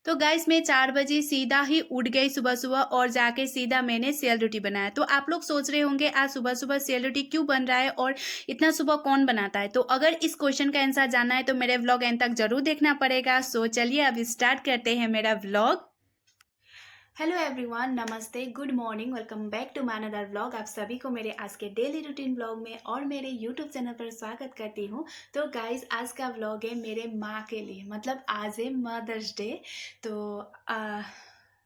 तो गाइस मैं 4 बजे सीधा ही उठ गई सुबह-सुबह और जाके सीधा मैंने सेल रोटी बनाया। तो आप लोग सोच रहे होंगे आज सुबह-सुबह सेल रोटी क्यों बन रहा है और इतना सुबह कौन बनाता है? तो अगर इस क्वेश्चन का आंसर जानना है तो मेरे व्लॉग एंड तक ज़रूर देखना पड़ेगा। सो चलिए अब स्टार्ट करते हैं मेरा व्लॉग। हेलो एवरीवन, नमस्ते, good morning, welcome back to my another vlog. आप सभी को मेरे आज के डेली रूटीन व्लॉग में और मेरे यूट्यूब चैनल पर स्वागत करती हूँ। तो गाइस आज का व्लॉग है मेरे माँ के लिए, मतलब आज है मदर्स डे। तो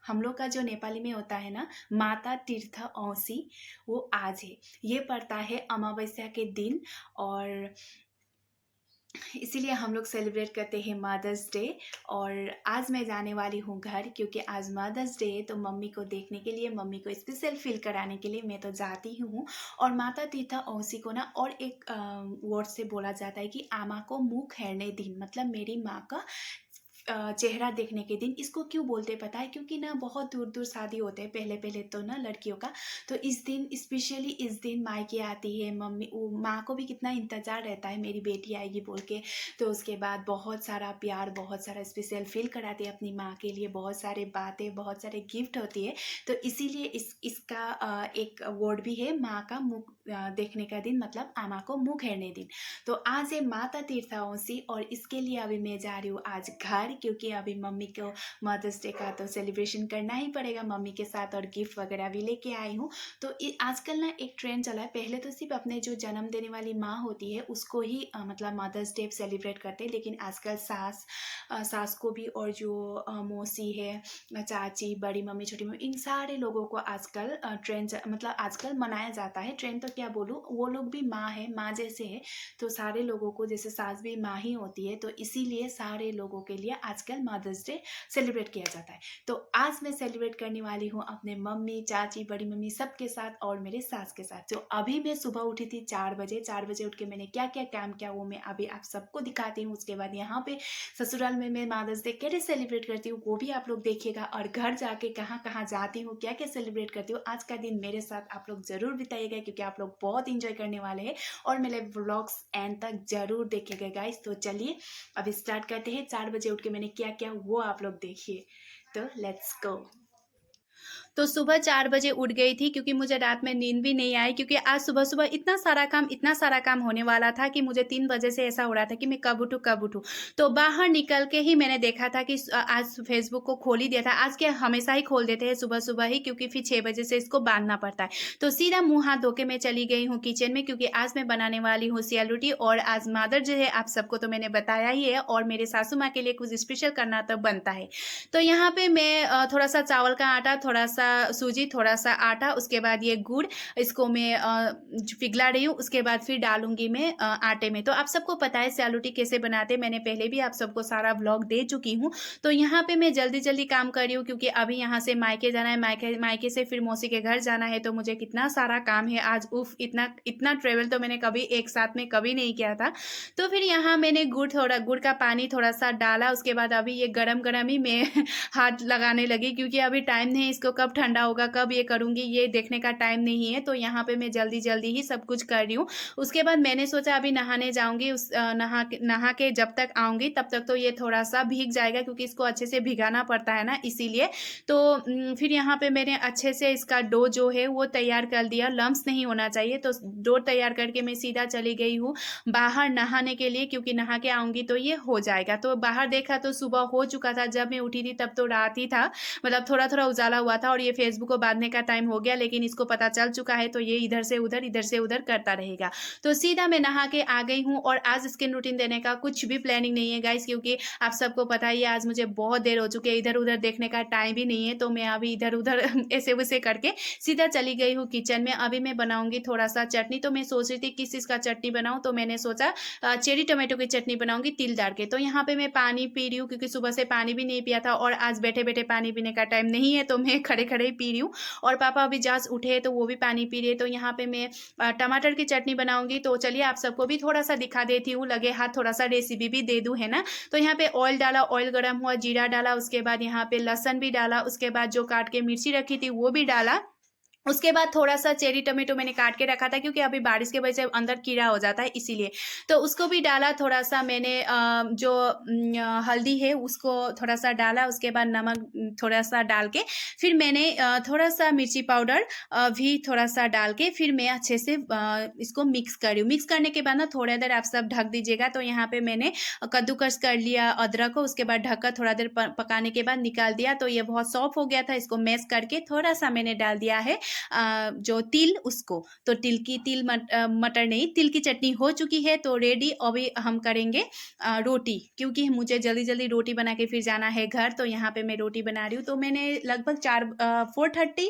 हम लोग का जो नेपाली में होता है ना, माता तीर्थ औसी, वो आज है। ये पड़ता है अमावस्या के दिन और इसीलिए हम लोग सेलिब्रेट करते हैं मदर्स डे। और आज मैं जाने वाली हूँ घर, क्योंकि आज मदर्स डे है। तो मम्मी को देखने के लिए, मम्मी को स्पेशल फील कराने के लिए मैं तो जाती हूँ। और माता तीर्था औसी को ना और एक वर्ड से बोला जाता है कि आमा को मुख हेर्ने दिन, मतलब मेरी माँ का चेहरा देखने के दिन। इसको क्यों बोलते पता है? क्योंकि ना बहुत दूर दूर शादी होते हैं पहले पहले तो ना लड़कियों का। तो इस दिन स्पेशली इस दिन मायके आती है मम्मी, वो माँ को भी कितना इंतज़ार रहता है मेरी बेटी आएगी बोल के। तो उसके बाद बहुत सारा प्यार, बहुत सारा स्पेशल फील कराती है अपनी माँ के लिए, बहुत सारे बातें, बहुत सारे गिफ्ट होती है। तो इसीलिए इसका एक वर्ड भी है माँ का मुख देखने का दिन, मतलब आमा को मुख हेर्ने दिन। तो आज है माता तीर्था औसी और इसके लिए अभी मैं जा रही हूँ आज घर, क्योंकि अभी मम्मी को मदर्स डे का तो सेलिब्रेशन करना ही पड़ेगा मम्मी के साथ, और गिफ्ट वगैरह भी लेके आई हूँ। तो आजकल ना एक ट्रेंड चला है, पहले तो सिर्फ अपने जो जन्म देने वाली माँ होती है उसको ही मतलब मदर्स डे सेलिब्रेट करते हैं, लेकिन आजकल सास को भी, और जो मौसी है, चाची, बड़ी मम्मी, छोटी मम्मी, इन सारे लोगों को आजकल ट्रेंड, मतलब आजकल मनाया जाता है। ट्रेंड तो क्या बोलूँ, वो लोग भी माँ है, माँ जैसे है। तो सारे लोगों को, जैसे सास भी माँ ही होती है, तो इसीलिए सारे लोगों के लिए आजकल मदर्स डे सेलिब्रेट किया जाता है। तो आज मैं सेलिब्रेट करने वाली हूँ अपने मम्मी, चाची, बड़ी मम्मी सबके साथ और मेरे सास के साथ। तो अभी मैं सुबह उठी थी 4 बजे। 4 बजे उठ के मैंने क्या क्या काम किया वो मैं अभी आप सबको दिखाती हूँ। उसके बाद यहाँ पे ससुराल में मैं मदर्स डे कैसे सेलिब्रेट करती हूँ वो भी आप लोग देखिएगा, और घर जाके कहाँ कहाँ जाती हूँ, क्या क्या सेलिब्रेट करती हूँ, आज का दिन मेरे साथ आप लोग जरूर बिताइएगा, क्योंकि आप लोग बहुत इंजॉय करने वाले हैं और मेरे व्लॉग्स एंड तक जरूर देखिएगा गाइस। तो चलिए अब स्टार्ट करते हैं। 4 बजे उठ के मैंने क्या क्या वो आप लोग देखिए। तो लेट्स गो। तो सुबह 4 बजे उठ गई थी, क्योंकि मुझे रात में नींद भी नहीं आई, क्योंकि आज सुबह-सुबह इतना सारा काम होने वाला था कि मुझे 3 बजे से ऐसा हो रहा था कि मैं कब उठूँ, कब उठूँ। तो बाहर निकल के ही मैंने देखा था कि आज फेसबुक को खोल ही दिया था। आज क्या हमेशा ही खोल देते हैं सुबह-सुबह ही, क्योंकि फिर 6 बजे से इसको बाँधना पड़ता है। तो सीधा मुँह हाथ धो के मैं चली गई हूँ किचन में, क्योंकि आज मैं बनाने वाली हूँ सेल रोटी। और आज मदर जो है आप सबको तो मैंने बताया ही है, और मेरे सासू माँ के लिए कुछ स्पेशल करना तो बनता है। तो यहाँ पे मैं थोड़ा-सा चावल का आटा, थोड़ा-सा सूजी, थोड़ा-सा आटा, उसके बाद ये गुड़, इसको मैं पिघला रही हूँ। उसके बाद फिर डालूँगी मैं आटे में। तो आप सबको पता है सेल रोटी कैसे बनाते हैं, मैंने पहले भी आप सबको सारा व्लॉग दे चुकी हूँ। तो यहाँ पे मैं जल्दी-जल्दी काम कर रही हूँ, क्योंकि अभी यहाँ से मायके जाना है, मायके से फिर मौसी के घर जाना है, तो मुझे कितना सारा काम है आज। उफ़! इतना ट्रैवल तो मैंने कभी एक साथ में कभी नहीं किया था। तो फिर यहाँ मैंने गुड़ का पानी थोड़ा-सा डाला, उसके बाद अभी ये गरम-गरम ही मैं हाथ लगाने लगी, क्योंकि अभी टाइम नहीं है, इसको कब ठंडा होगा, कब ये करूँगी, ये देखने का टाइम नहीं है। तो यहाँ पे मैं जल्दी-जल्दी ही सब कुछ कर रही हूँ। उसके बाद मैंने सोचा अभी नहाने जाऊँगी, नहा के जब तक आऊँगी तब तक तो ये थोड़ा-सा भीग जाएगा, क्योंकि इसको अच्छे से भिगाना पड़ता है ना, इसीलिए। तो फिर यहाँ पे मैंने अच्छे से इसका डो जो है वो तैयार कर दिया, लम्प्स नहीं होना चाहिए। तो डो तैयार करके मैं सीधा चली गई हूँ बाहर नहाने के लिए, क्योंकि नहा के आऊँगी तो ये हो जाएगा। तो बाहर देखा तो सुबह हो चुका था, जब मैं उठी थी तब तो रात ही था, मतलब थोड़ा-थोड़ा उजाला हुआ था, और ये फेसबुक को बाँधने का टाइम हो गया, लेकिन इसको पता चल चुका है, तो ये इधर से उधर करता रहेगा। तो सीधा मैं नहा के आ गई हूँ, और आज स्किन रूटीन देने का कुछ भी प्लानिंग नहीं है गाइस, क्योंकि आप सबको पता ही है आज मुझे बहुत देर हो चुकी है, इधर-उधर देखने का टाइम भी नहीं है। तो मैं अभी इधर-उधर ऐसे-वैसे करके सीधा चली गई हूँ किचन में। अभी मैं बनाऊँगी थोड़ा-सा चटनी। तो मैं सोच रही थी किस चीज़ का चटनी बनाऊँ, तो मैंने सोचा चेरी टोमेटो की चटनी बनाऊँगी तिल डाल के। तो यहाँ पे मैं पानी पी रही हूँ, क्योंकि सुबह से पानी भी नहीं पिया था, और आज बैठे-बैठे पानी पीने का टाइम नहीं है, तो मैं खड़े-खड़े ही पी रही हूँ। और पापा अभी जस्ट उठे हैं, तो वो भी पानी पी रहे हैं। तो यहाँ पे मैं टमाटर की चटनी बनाऊँगी। तो चलिए आप सबको भी थोड़ा-सा दिखा देती हूँ, लगे हाथ थोड़ा-सा रेसिपी भी दे दूँ, है ना? तो यहाँ पे ऑयल डाला, ऑयल गरम हुआ, जीरा डाला, उसके बाद यहाँ पे लहसुन भी डाला, उसके बाद जो काट के मिर्ची रखी थी वो भी डाला। उसके बाद थोड़ा-सा चेरी टोमेटो मैंने काट के रखा था क्योंकि अभी बारिश की वजह से अंदर कीड़ा हो जाता है इसीलिए। तो उसको भी डाला थोड़ा-सा मैंने जो हल्दी है उसको थोड़ा-सा डाला, उसके बाद नमक थोड़ा-सा डाल के फिर मैंने थोड़ा-सा मिर्ची पाउडर भी थोड़ा-सा डाल के फिर मैं अच्छे से इसको मिक्स कर रही हूँ। मिक्स करने के बाद ना थोड़ा देर आप सब ढक दीजिएगा। तो यहाँ पे मैंने कद्दूकस कर लिया अदरक को, उसके बाद ढककर थोड़ा देर पकाने के बाद निकाल दिया। तो ये बहुत सॉफ्ट हो गया था, इसको मैश करके थोड़ा-सा मैंने डाल दिया है जो तिल उसको, तो मटर नहीं, तिल की चटनी हो चुकी है तो रेडी। अभी हम करेंगे रोटी, क्योंकि मुझे जल्दी-जल्दी रोटी बना के फिर जाना है घर। तो यहाँ पे मैं रोटी बना रही हूँ। तो मैंने लगभग 4:30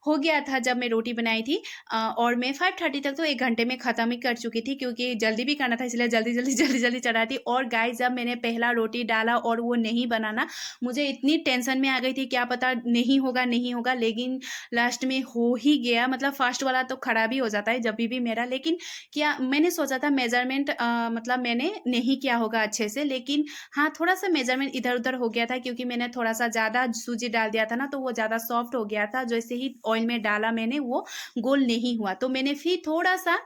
हो गया था जब मैं रोटी बनाई थी और मैं 5:30 तक तो 1 घंटे में ख़त्म ही कर चुकी थी, क्योंकि जल्दी भी करना था इसलिए जल्दी-जल्दी चढ़ाई थी। और गाइस जब मैंने पहला रोटी डाला और वो नहीं बना ना, मुझे इतनी टेंशन में आ गई थी, क्या पता नहीं होगा, लेकिन लास्ट में हो ही गया। मतलब फर्स्ट वाला तो खराब ही हो जाता है जब भी मेरा, लेकिन क्या मैंने सोचा था मेजरमेंट मतलब मैंने नहीं किया होगा अच्छे से, लेकिन हाँ थोड़ा सा मेजरमेंट इधर उधर हो गया था क्योंकि मैंने थोड़ा सा ज़्यादा सूजी डाल दिया था ना, तो वो ज़्यादा सॉफ्ट हो गया था। जैसे ही ऑयल में डाला मैंने वो गोल नहीं हुआ, तो मैंने फिर थोड़ा सा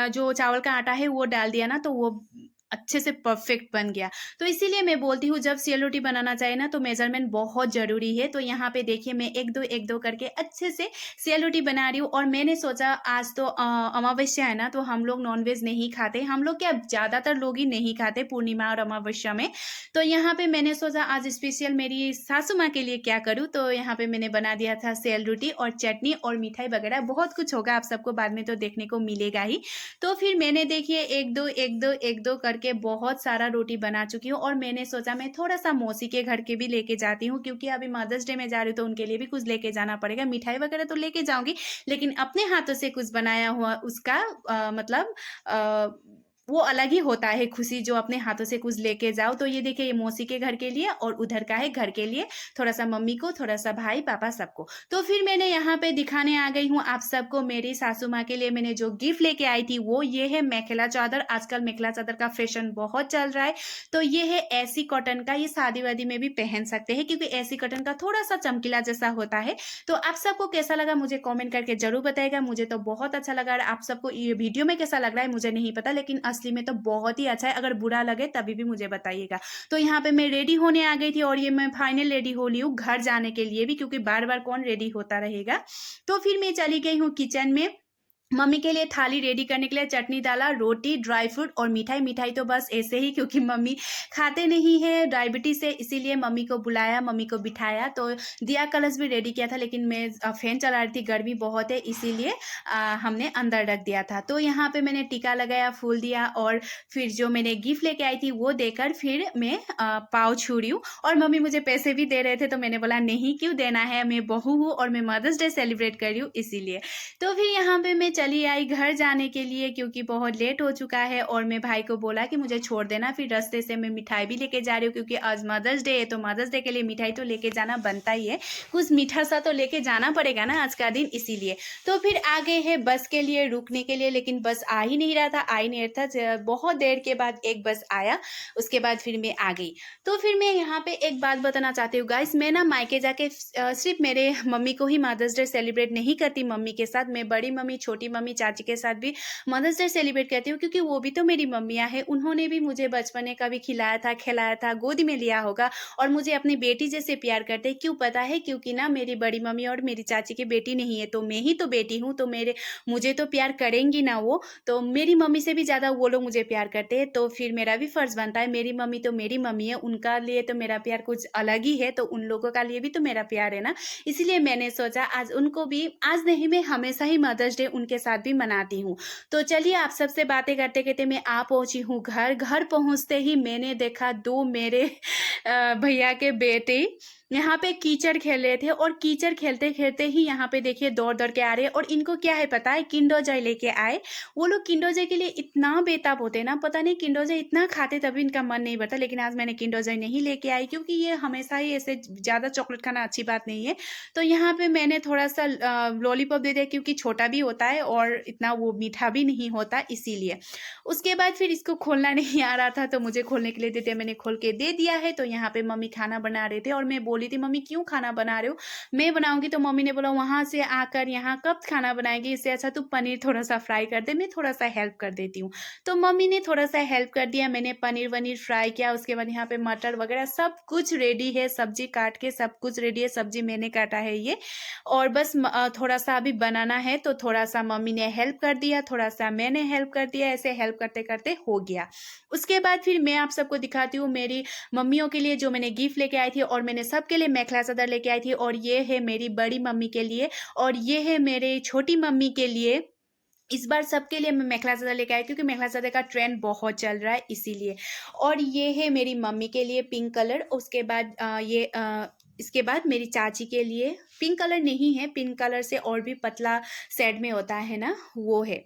जो चावल का आटा है वो डाल दिया ना, तो वो अच्छे से परफेक्ट बन गया। तो इसीलिए मैं बोलती हूँ जब सेल रोटी बनाना चाहिए ना तो मेजरमेंट बहुत ज़रूरी है। तो यहाँ पे देखिए मैं एक दो करके अच्छे से सेल रोटी बना रही हूँ। और मैंने सोचा आज तो अमावस्या है ना, तो हम लोग नॉनवेज नहीं खाते। हम लोग क्या, ज़्यादातर लोग ही नहीं खाते पूर्णिमा और अमावस्या में। तो यहाँ पे मैंने सोचा आज स्पेशल मेरी सासू माँ के लिए क्या करूँ। तो यहाँ पे मैंने बना दिया था सेल रोटी और चटनी और मिठाई वगैरह, बहुत कुछ होगा आप सबको बाद में तो देखने को मिलेगा ही। तो फिर मैंने देखिए एक दो करके बहुत सारा रोटी बना चुकी हूँ। और मैंने सोचा मैं थोड़ा-सा मौसी के घर के भी लेके जाती हूँ, क्योंकि अभी मदर्स डे में जा रही हूँ तो उनके लिए भी कुछ लेके जाना पड़ेगा। मिठाई वगैरह तो लेके जाऊँगी, लेकिन अपने हाथों से कुछ बनाया हुआ उसका मतलब अ, वो अलग ही होता है खुशी, जो अपने हाथों से कुछ लेके जाओ। तो ये देखिए ये मौसी के घर के लिए और उधर का है घर के लिए, थोड़ा-सा मम्मी को, थोड़ा-सा भाई, पापा सबको। तो फिर मैंने यहाँ पे दिखाने आ गई हूँ आप सबको मेरी सासू माँ के लिए मैंने जो गिफ्ट लेके आई थी वो ये है मेखला चादर। आजकल मेखला चादर का फैशन बहुत चल रहा है। तो ये है एसी कॉटन का, ये शादी-वादी में भी पहन सकते हैं क्योंकि एसी कॉटन का थोड़ा-सा चमकीला जैसा होता है। तो आप सबको कैसा लगा मुझे कमेंट करके ज़रूर बताइएगा। मुझे तो बहुत अच्छा लगा। और आप सबको ये वीडियो में कैसा लग रहा है मुझे नहीं पता, लेकिन असली में तो बहुत ही अच्छा है। अगर बुरा लगे तभी भी मुझे बताइएगा। तो यहाँ पे मैं रेडी होने आ गई थी और ये मैं फाइनल रेडी हो ली हूँ घर जाने के लिए भी, क्योंकि बार-बार कौन रेडी होता रहेगा। तो फिर मैं चली गई हूँ किचन में। मम्मी के लिए थाली रेडी करने के लिए चटनी डाला, रोटी, ड्राई फ्रूट और मिठाई। मिठाई तो बस ऐसे ही, क्योंकि मम्मी खाते नहीं है डायबिटीज़ है, इसीलिए मम्मी को बुलाया, मम्मी को बिठाया। तो दिया कलश भी रेडी किया था, लेकिन मैं फ़ैन चला रही थी, गर्मी बहुत है इसीलिए हमने अंदर रख दिया था। तो यहाँ पे मैंने टीका लगाया, फूल दिया और फिर जो मैंने गिफ्ट लेके आई थी वो देकर फिर मैं पाँव छू रही हूँ। और मम्मी मुझे पैसे भी दे रहे थे, तो मैंने बोला नहीं क्यों देना है, मैं बहू हूँ और मैं मदर्स डे सेलिब्रेट कर रही हूँ इसीलिए। तो फिर यहाँ पे मैं चली आई घर जाने के लिए, क्योंकि बहुत लेट हो चुका है। और मैं भाई को बोला कि मुझे छोड़ देना, फिर रास्ते से मैं मिठाई भी लेके जा रही हूँ, क्योंकि आज मदर्स डे है तो मदर्स डे के लिए मिठाई तो लेके जाना बनता ही है, कुछ मीठा सा तो लेके जाना पड़ेगा ना आज का दिन, इसीलिए। तो फिर आ गए हैं बस के लिए रुकने के लिए, लेकिन बस आ ही नहीं रहा था। बहुत देर के बाद एक बस आया, उसके बाद फिर मैं आ गई। तो फिर मैं यहाँ पे एक बात बताना चाहती हूँ गाइस, मैं ना मायके जाके सिर्फ मेरे मम्मी को ही मदर्स डे सेलिब्रेट नहीं करती मम्मी के साथ, मैं बड़ी मम्मी, छोटी मम्मी, चाची के साथ भी मदर्स डे सेलिब्रेट करती हूँ, क्योंकि वो भी तो मेरी मम्मियाँ हैं। उन्होंने भी मुझे बचपन में कभी खिलाया था, खिलाया था, गोदी में लिया होगा और मुझे अपनी बेटी जैसे प्यार करते हैं। क्यों पता है? क्योंकि ना मेरी बड़ी मम्मी और मेरी चाची की बेटी नहीं है, तो मैं ही तो बेटी हूँ, तो मुझे तो प्यार करेंगी ना वो। तो मेरी मम्मी से भी ज़्यादा वो लोग मुझे प्यार करते हैं, तो फिर मेरा भी फ़र्ज़ बनता है, मेरी मम्मी तो मेरी मम्मी है, उनका लिए तो मेरा प्यार कुछ अलग ही है, तो उन लोगों का लिए भी तो मेरा प्यार है ना। इसीलिए मैंने सोचा आज उनको भी, आज नहीं मैं हमेशा ही मदर्स डे उनके साथ भी मनाती हूँ। तो चलिए आप सबसे बातें करते-करते मैं आ पहुँची हूँ घर। घर पहुँचते ही मैंने देखा 2 मेरे भैया के बेटे यहाँ पे कीचड़ खेल रहे थे, और कीचड़ खेलते-खेलते ही यहाँ पे देखिए दौड़-दौड़ के आ रहे हैं। और इनको क्या है पता है, किंडर जॉय लेके आए। वो लोग किंडर जॉय के लिए इतना बेताब होते हैं ना, पता नहीं किंडर जॉय इतना खाते तभी इनका मन नहीं भरता। लेकिन आज मैंने किंडर जॉय नहीं लेके आई, क्योंकि ये हमेशा ही ऐसे ज़्यादा चॉकलेट खाना अच्छी बात नहीं है। तो यहाँ पे मैंने थोड़ा-सा लॉलीपॉप दे दिया, क्योंकि छोटा भी होता है और इतना वो मीठा भी नहीं होता इसीलिए। उसके बाद फिर इसको खोलना नहीं आ रहा था, तो मुझे खोलने के लिए दे दिया, मैंने खोल के दे दिया है। तो यहाँ पे मम्मी खाना बना रहे थे और मैं बोली बोली थी मम्मी क्यों खाना बना रहे हो, मैं बनाऊंगी। तो मम्मी ने बोला वहां से आकर यहाँ कब खाना बनाएगी, इससे अच्छा तू पनीर थोड़ा सा फ्राई कर दे, मैं थोड़ा सा हेल्प कर देती हूँ। तो मम्मी ने थोड़ा सा हेल्प कर दिया, मैंने पनीर वनीर फ्राई किया। उसके बाद यहाँ पे मटर वगैरह सब कुछ रेडी है, सब्जी काट के सब कुछ रेडी है, सब्जी मैंने काटा है ये। और बस थोड़ा सा अभी बनाना है, तो थोड़ा सा मम्मी ने हेल्प कर दिया, थोड़ा सा मैंने हेल्प कर दिया, ऐसे हेल्प करते करते हो गया। उसके बाद फिर मैं आप सबको दिखाती हूँ मेरी मम्मियों के लिए जो मैंने गिफ्ट लेके आई थी, और मैंने सबके लिए मेखला चादर लेके आई थी। और ये है मेरी बड़ी मम्मी के लिए, और ये है मेरे छोटी मम्मी के लिए। इस बार सबके लिए मैं मेखला चादर लेके आई क्योंकि मेखला चादर का ट्रेंड बहुत चल रहा है इसीलिए। और ये है मेरी मम्मी के लिए पिंक कलर। उसके बाद इसके बाद मेरी चाची के लिए पिंक कलर नहीं है, पिंक कलर से और भी पतला शेड में होता है ना, वो है।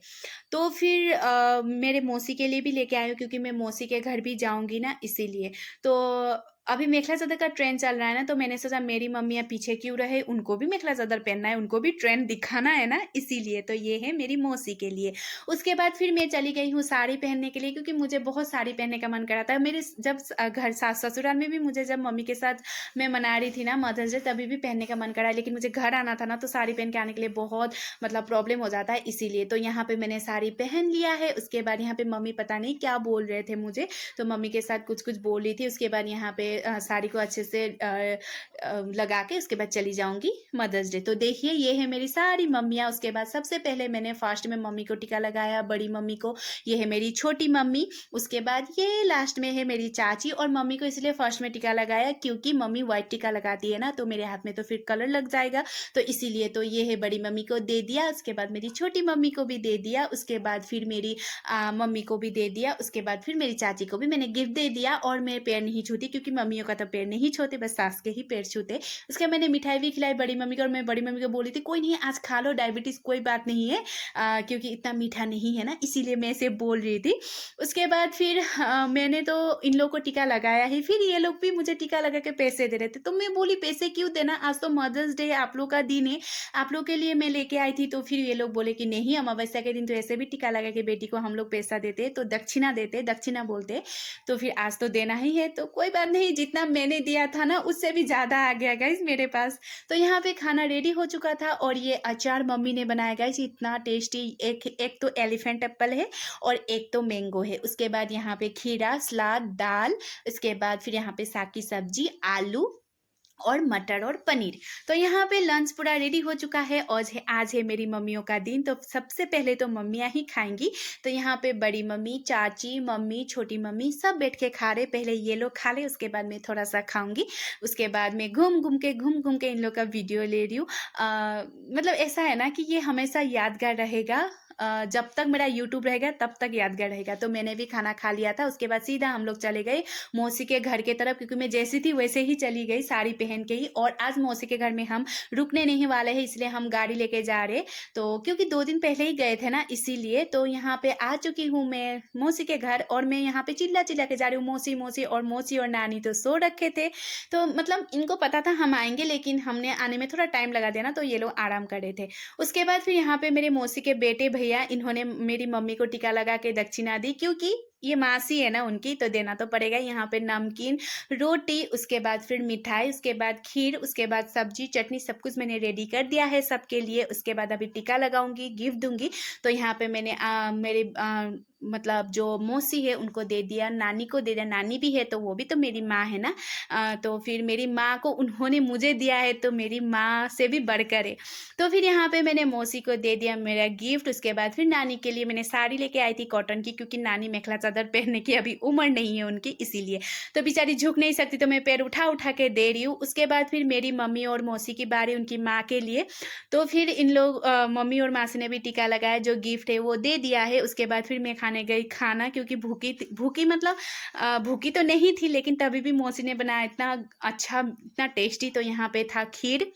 तो फिर मेरे मौसी के लिए भी लेके आई हूँ क्योंकि मैं मौसी के घर भी जाऊंगी ना, इसीलिए। तो अभी मेखला चादर का ट्रेंड चल रहा है ना, तो मैंने सोचा मेरी मम्मियाँ पीछे क्यों रहे, उनको भी मेखला चादर पहनना है, उनको भी ट्रेंड दिखाना है ना, इसीलिए। तो ये है मेरी मौसी के लिए। उसके बाद फिर मैं चली गई हूँ साड़ी पहनने के लिए क्योंकि मुझे बहुत साड़ी पहनने का मन कर रहा था। मेरे जब घर सास ससुराल में भी मुझे जब मम्मी के साथ मैं मना रही थी ना मदर्स डे, तभी भी पहनने का मन करा, लेकिन मुझे घर आना था ना, तो साड़ी पहन के आने के लिए बहुत मतलब प्रॉब्लम हो जाता है, इसीलिए। तो यहाँ पे मैंने साड़ी पहन लिया है। उसके बाद यहाँ पे मम्मी पता नहीं क्या बोल रहे थे मुझे, तो मम्मी के साथ कुछ कुछ बोल रही थी। उसके बाद यहाँ पे साड़ी को अच्छे से लगा के उसके बाद चली जाऊंगी मदर्स डे। तो देखिए ये है मेरी सारी मम्मियाँ। उसके बाद सबसे पहले मैंने फर्स्ट में मम्मी को टीका लगाया, बड़ी मम्मी को, ये है मेरी छोटी मम्मी। उसके बाद ये लास्ट में है मेरी चाची। और मम्मी को इसलिए फर्स्ट में टीका लगाया क्योंकि मम्मी व्हाइट टीका लगाती है ना, तो मेरे हाथ में तो फिर कलर लग जाएगा, तो इसीलिए। तो ये है बड़ी मम्मी को दे दिया, उसके बाद मेरी छोटी मम्मी को भी दे दिया, उसके बाद फिर मेरी मम्मी को भी दे दिया, उसके बाद फिर मेरी चाची को भी मैंने गिफ्ट दे दिया। और मैं पैर नहीं छूती क्योंकि मम्मियों का तो पैर नहीं छूते, बस सास के ही पैर छूते। उसके बाद मैंने मिठाई भी खिलाई बड़ी मम्मी को, और मैं बड़ी मम्मी को बोली थी कोई नहीं आज खा लो, डायबिटीज कोई बात नहीं है, क्योंकि इतना मीठा नहीं है ना, इसीलिए मैं इसे बोल रही थी। उसके बाद फिर मैंने तो इन लोगों को टीका लगाया ही, फिर ये लोग भी मुझे टीका लगा के पैसे दे रहे थे। तो मैं बोली पैसे क्यों देना, आज तो मदर्स डे आप लोग का दिन है, आप लोग के लिए मैं लेके आई थी। तो फिर ये लोग बोले कि नहीं, अमावस्या के दिन तो ऐसे भी टीका लगा के बेटी को हम लोग पैसा देते, तो दक्षिणा देते, दक्षिणा बोलते, तो फिर आज तो देना ही है। तो कोई बात नहीं, जितना मैंने दिया था ना उससे भी ज़्यादा आ गया गाइस मेरे पास। तो यहाँ पे खाना रेडी हो चुका था, और ये अचार मम्मी ने बनाया गाइस, इतना टेस्टी। एक तो एलिफेंट एप्पल है और एक तो मैंगो है। उसके बाद यहाँ पे खीरा, सलाद, दाल, उसके बाद फिर यहाँ पे साग की सब्जी, आलू और मटर और पनीर। तो यहाँ पे लंच पूरा रेडी हो चुका है। आज है मेरी मम्मियों का दिन, तो सबसे पहले तो मम्मियाँ ही खाएंगी। तो यहाँ पे बड़ी मम्मी, चाची, मम्मी, छोटी मम्मी सब बैठ के खा रहे। पहले ये लोग खा ले, उसके बाद मैं थोड़ा सा खाऊंगी। उसके बाद मैं घूम घूम के इन लोग का वीडियो ले रही हूँ। मतलब ऐसा है ना कि ये हमेशा यादगार रहेगा, जब तक मेरा यूट्यूब रहेगा तब तक यादगार रहेगा। तो मैंने भी खाना खा लिया था। उसके बाद सीधा हम लोग चले गए मौसी के घर के तरफ, क्योंकि मैं जैसी थी वैसे ही चली गई साड़ी पहन के ही। और आज मौसी के घर में हम रुकने नहीं वाले हैं, इसलिए हम गाड़ी लेके जा रहे। तो क्योंकि 2 दिन पहले ही गए थे ना, इसीलिए। तो यहाँ पे आ चुकी हूँ मैं मौसी के घर, और मैं यहाँ पे चिल्ला चिल्ला के जा रही हूँ मौसी मौसी। और मौसी और नानी तो सो रखे थे, तो मतलब इनको पता था हम आएंगे, लेकिन हमने आने में थोड़ा टाइम लगा दिया ना, तो ये लोग आराम कर रहे थे। उसके बाद फिर यहाँ पे मेरे मौसी के बेटे भैया, इन्होंने मेरी मम्मी को टीका लगा के दक्षिणा दी, क्योंकि ये मासी है ना उनकी, तो देना तो पड़ेगा। यहाँ पे नमकीन, रोटी, उसके बाद फिर मिठाई, उसके बाद खीर, उसके बाद सब्जी, चटनी, सब कुछ मैंने रेडी कर दिया है सबके लिए। उसके बाद अभी टीका लगाऊंगी, गिफ्ट दूंगी। तो यहाँ पे मैंने मेरे मतलब जो मौसी है उनको दे दिया, नानी को दे दिया, नानी भी है तो वो भी तो मेरी माँ है ना। तो फिर मेरी माँ को उन्होंने मुझे दिया है, तो मेरी माँ से भी बढ़कर है। तो फिर यहाँ पे मैंने मौसी को दे दिया मेरा गिफ्ट। उसके बाद फिर नानी के लिए मैंने साड़ी लेके आई थी कॉटन की, क्योंकि नानी मेखला चादर पहनने की अभी उम्र नहीं है उनकी, इसीलिए। तो बेचारी झुक नहीं सकती, तो मैं पैर उठा उठा के दे रही हूँ। उसके बाद फिर मेरी मम्मी और मौसी की बारी, उनकी माँ के लिए। तो फिर इन लोग मम्मी और मासी ने भी टीका लगाया, जो गिफ्ट है वो दे दिया है। उसके बाद फिर मैं खाने गई खाना, क्योंकि भूखी मतलब भूखी तो नहीं थी, लेकिन तभी भी मौसी ने बनाया इतना अच्छा, इतना टेस्टी। तो यहाँ पे था खीर,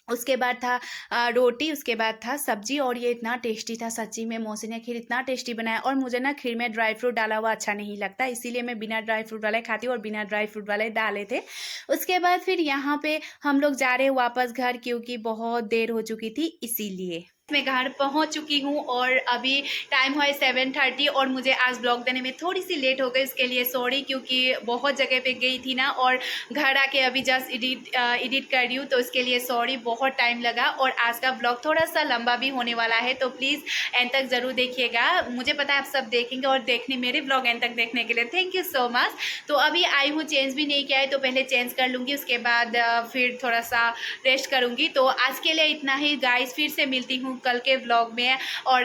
उसके बाद था रोटी, उसके बाद था सब्जी, और ये इतना टेस्टी था सच्ची में। मौसी ने खीर इतना टेस्टी बनाया। और मुझे ना खीर में ड्राई फ्रूट डाला हुआ अच्छा नहीं लगता, इसीलिए मैं बिना ड्राई फ्रूट वाले खाती हूँ, और बिना ड्राई फ्रूट वाले डाले थे। उसके बाद फिर यहाँ पे हम लोग जा रहे हैं वापस घर, क्योंकि बहुत देर हो चुकी थी, इसीलिए। मैं घर पहुंच चुकी हूं और अभी टाइम हुआ है 7:30 और मुझे आज ब्लॉग देने में थोड़ी सी लेट हो गई, उसके लिए सॉरी, क्योंकि बहुत जगह पे गई थी ना और घर आके अभी जस्ट एडिट कर रही हूँ, तो इसके लिए सॉरी, बहुत टाइम लगा। और आज का ब्लॉग थोड़ा सा लंबा भी होने वाला है, तो प्लीज़ एंड तक ज़रूर देखिएगा। मुझे पता है आप सब देखेंगे और देखने मेरे ब्लॉग एंड तक देखने के लिए थैंक यू सो मच। तो अभी आई हूँ, चेंज भी नहीं किया है, तो पहले चेंज कर लूँगी, उसके बाद फिर थोड़ा सा रेस्ट करूँगी। तो आज के लिए इतना ही गाइस, फिर से मिलती हूँ कल के व्लॉग में। और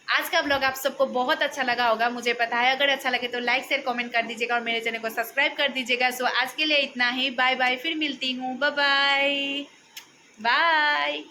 आज का व्लॉग आप सबको बहुत अच्छा लगा होगा, मुझे पता है। अगर अच्छा लगे तो लाइक शेयर कमेंट कर दीजिएगा और मेरे चैनल को सब्सक्राइब कर दीजिएगा। सो आज के लिए इतना ही, बाय बाय, फिर मिलती हूँ, बाय बाय बाय।